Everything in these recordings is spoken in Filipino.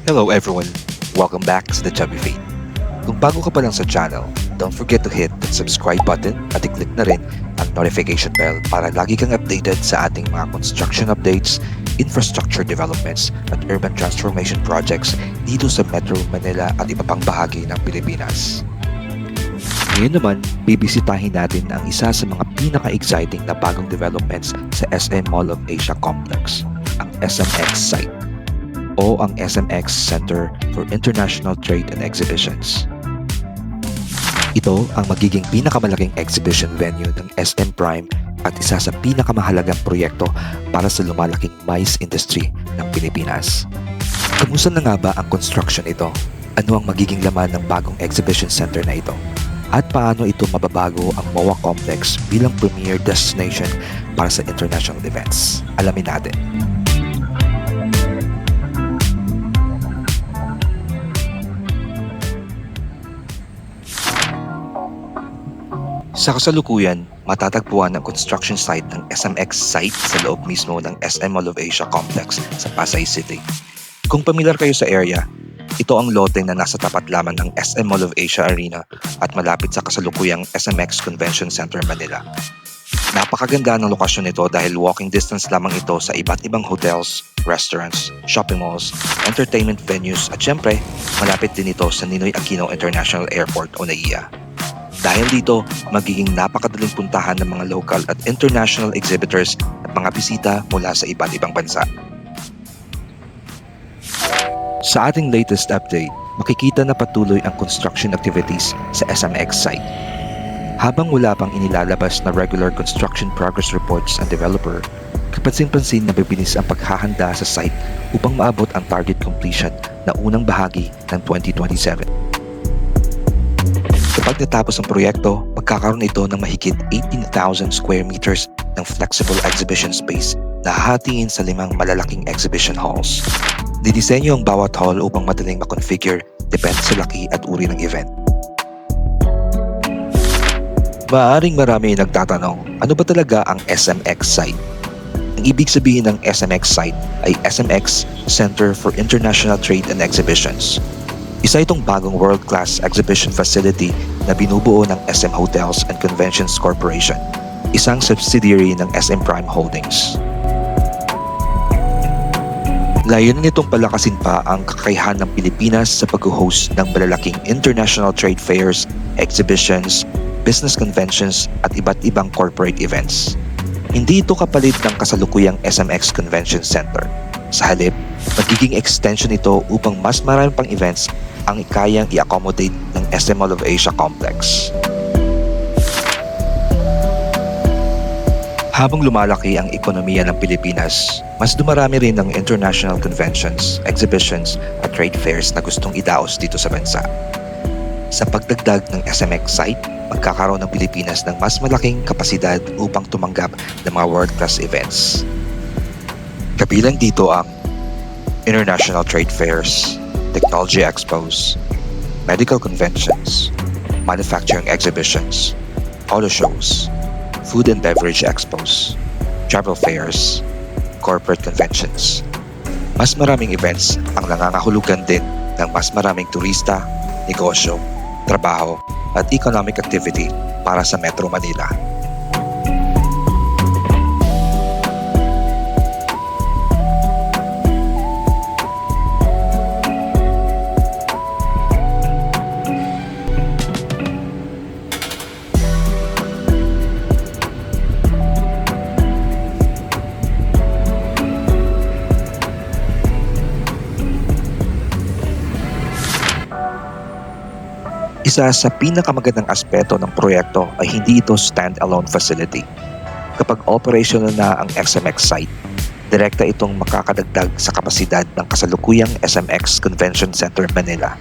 Hello everyone, welcome back to the Chubby Feed. Kung bago ka pa lang sa channel, don't forget to hit the subscribe button at i-click na rin ang notification bell para lagi kang updated sa ating mga construction updates, infrastructure developments at urban transformation projects dito sa Metro Manila at iba pang bahagi ng Pilipinas. Ngayon naman, bibisitahin natin ang isa sa mga pinaka-exciting na bagong developments sa SM Mall of Asia Complex, ang SMX site o ang SMX Center for International Trade and Exhibitions. Ito ang magiging pinakamalaking exhibition venue ng SM Prime at isa sa pinakamahalagang proyekto para sa lumalaking MICE industry ng Pilipinas. Kamusta na nga ba ang construction ito? Ano ang magiging laman ng bagong exhibition center na ito? At paano ito mababago ang MOA Complex bilang premier destination para sa international events? Alamin natin. Sa kasalukuyan, matatagpuan ang construction site ng SMX site sa loob mismo ng SM Mall of Asia Complex sa Pasay City. Kung pamilyar kayo sa area, ito ang lote na nasa tapat lamang ng SM Mall of Asia Arena at malapit sa kasalukuyang SMX Convention Center Manila. Napakaganda ng lokasyon nito dahil walking distance lamang ito sa iba't ibang hotels, restaurants, shopping malls, entertainment venues at syempre, malapit din ito sa Ninoy Aquino International Airport o NAIA. Dahil dito, magiging napakadaling puntahan ng mga local at international exhibitors at mga bisita mula sa iba't ibang bansa. Sa ating latest update, makikita na patuloy ang construction activities sa SMX site. Habang wala pang inilalabas na regular construction progress reports ang developer, kapansin-pansin na bibilis ang paghahanda sa site upang maabot ang target completion na unang bahagi ng 2027. Kapag natapos ang proyekto, magkakaroon ito ng mahigit 18,000 square meters ng flexible exhibition space na hahatiin sa 5 malalaking exhibition halls. Didisenyo ang bawat hall upang madaling makonfigure depende sa laki at uri ng event. Maaaring marami nagtatanong, ano ba talaga ang SMX site? Ang ibig sabihin ng SMX site ay SMX Center for International Trade and Exhibitions. Isa itong bagong world-class exhibition facility na binubuo ng SM Hotels and Conventions Corporation, isang subsidiary ng SM Prime Holdings. Layunin nitong palakasin pa ang kakayahan ng Pilipinas sa pag-host ng malalaking international trade fairs, exhibitions, business conventions at iba't ibang corporate events. Hindi ito kapalit ng kasalukuyang SMX Convention Center. Sa halip, magiging extension ito upang mas marami pang events ang kayang i-accommodate ng SM Mall of Asia Complex. Habang lumalaki ang ekonomiya ng Pilipinas, mas dumarami rin ng international conventions, exhibitions at trade fairs na gustong idaos dito sa bansa. Sa pagdagdag ng SMX site, magkakaroon ng Pilipinas ng mas malaking kapasidad upang tumanggap ng mga world-class events. Kabilang dito ang international trade fairs, technology expos, medical conventions, manufacturing exhibitions, auto shows, food and beverage expos, travel fairs, corporate conventions. Mas maraming events ang nangangahulugan din ng mas maraming turista, negosyo, trabaho at economic activity para sa Metro Manila. Isa sa pinakamagandang aspeto ng proyekto ay hindi ito stand-alone facility. Kapag operational na ang SMX site, direkta itong makakadagdag sa kapasidad ng kasalukuyang SMX Convention Center Manila.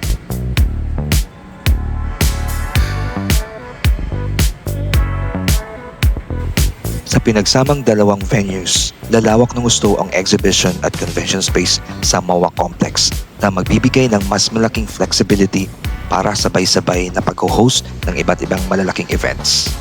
Sa pinagsamang dalawang venues, lalawak ng gusto ang exhibition at convention space sa MOA Complex na magbibigay ng mas malaking flexibility para sabay-sabay na pag-host ng iba't ibang malalaking events.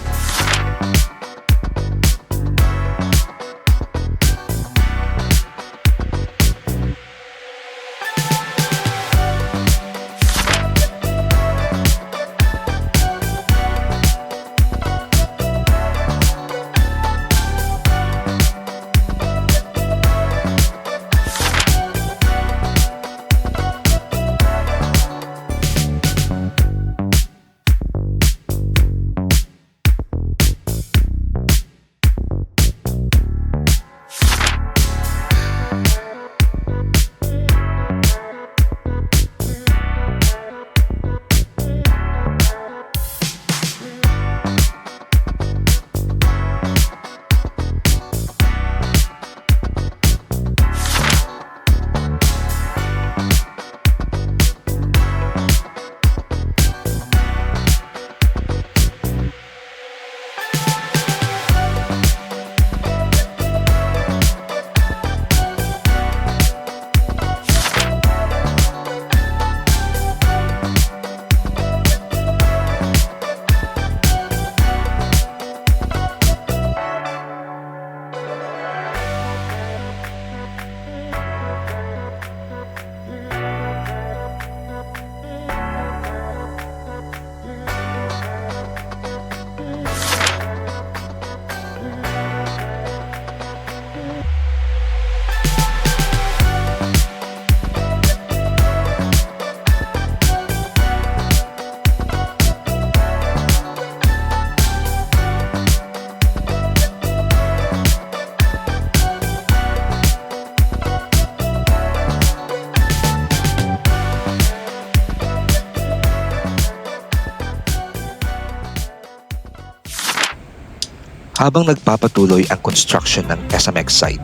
Habang nagpapatuloy ang construction ng SMX site,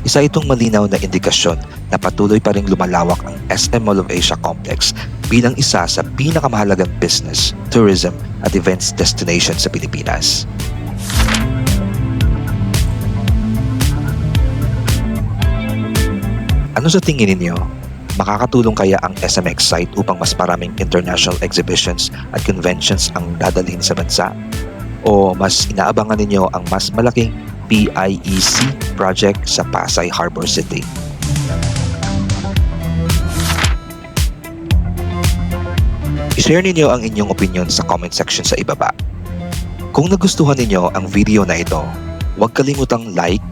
isa itong malinaw na indikasyon na patuloy pa ring lumalawak ang SM Mall of Asia Complex bilang isa sa pinakamahalagang business, tourism at events destination sa Pilipinas. Ano sa tingin ninyo? Makakatulong kaya ang SMX site upang mas maraming international exhibitions at conventions ang dadalhin sa bansa? O mas inaabangan ninyo ang mas malaking PIEC project sa Pasay Harbor City? I-share ninyo ang inyong opinion sa comment section sa ibaba. Kung nagustuhan ninyo ang video na ito, huwag kalimutang like,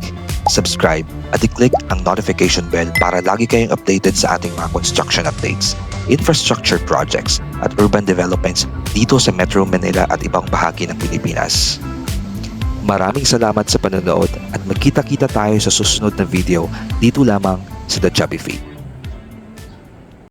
subscribe at i-click ang notification bell para lagi kayong updated sa ating mga construction updates, infrastructure projects at urban developments dito sa Metro Manila at ibang bahagi ng Pilipinas. Maraming salamat sa panonood at magkita-kita tayo sa susunod na video dito lamang sa The Chubby Feet.